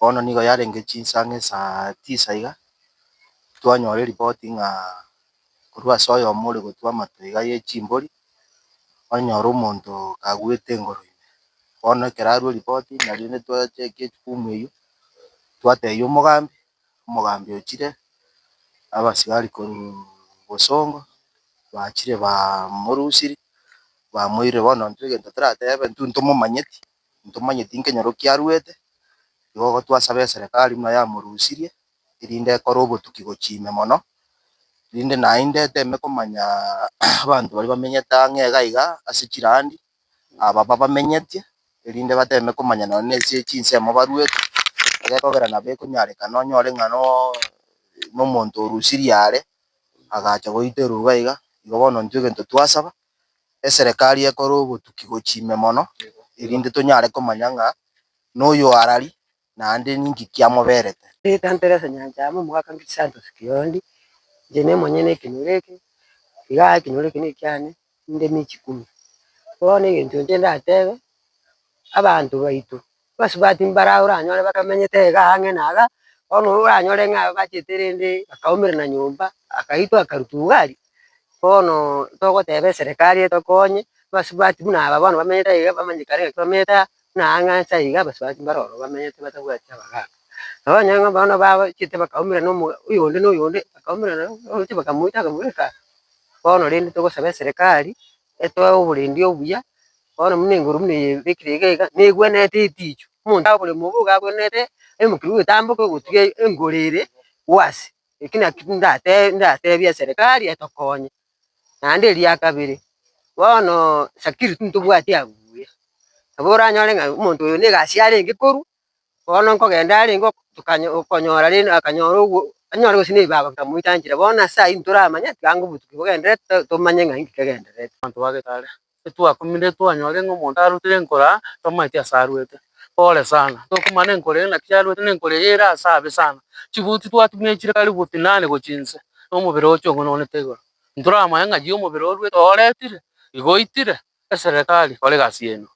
bono nigo yarenge chinsa ang'e saa 9 iga, twanyora eripoti ng'a korwa ase oyomo ore gotwa amato iga ya echimbori, onyora omonto kagwete engoro ime. Bono ekero arwa eripoti naende twacheki echukumu eywo, twatebia omogambi ochire, abasigari korwa bosongo, bachire bamorusirie, bamoirire bono intwe egento toratebe intwe ntomomanyeti, ntomanyeti inke nyoroki arwete, igo igo twasaba eserekari buna yamorusirie, erinde ekore obotuki gochia ime mono, rinde naende etaeme komanya abanto baria bamenyete ang'e iga iga ase chirandi, aba babamenyetie, erinde bataeme komanya nonye na ase chinsemo barwete, egekogera nabo ekonyarekana onyore ng'a na omonto orusirie are, agacha goiterwa iga iga, igo bono intwe egento twasaba, eserekari ekore obotuki gochia ime mono, erinde tonyare komanya ng'a na oyo arari, naende ninki kiamoberete. Teresa Nyanchama omogaka Santos Kiondi, inche nemonyene ekenyoro eke, iga ekenyoro eke na ekiane, nde michi 10. Bono egento inche ndatebe, abanto baito basubati mbara oranyore bakamenyete iga ang'e na iga, bono oranyore ng'a bachete rende bakaumerana nyomba, akaitwa akarutwa gari, bono togoteba eserekari etokonye, basubati buna aba bono bamenyete iga bamanyikane gaki bamenyete buna ang'e nsa iga basubati mbara ororo bamenyete batabwati abagaka. Nabo onye ng'a bono bachete bakaumerana oyonde na oyonde, bakaumerana oroche bakamoita akamoreka, bono rende togosaba eserekari, etoe oborendi obuya, bono buna engoro buna eye ebekire iga iga, negwenerete etichu, omonto oboremo obo iga agwenerete emokeri oyotamboke gotiga engoro ere gwase. Eki naki ndatebia eserekari etokonye. Naende eria kabere, bono security ntobwati abuya, nabo oranyore ng'a omonto oyo na egasi arenge korwa, bono nkogenda arenge okonyora rende akanyora anyore gose na ebibago bitamoita nchera, bono ase aywo ntoramanya tiga obotuki bogenderere tomanye ng'a inki kegendererete. Abanto bagetare, etwakumire twanyora ng'a omonto arutire enkoro tomaeti ase arwete, pore sana, tokomanya na enkoro eye naki arwete na enkoro eye ere ase abe sana, chibuti twatumechire karibu 8 gochia inse, na omobere ocho ong'unaonete igoro, ntoramanya ng'a ya omobere orwete oretire, igo oitire, eserekari kora egasi yaino.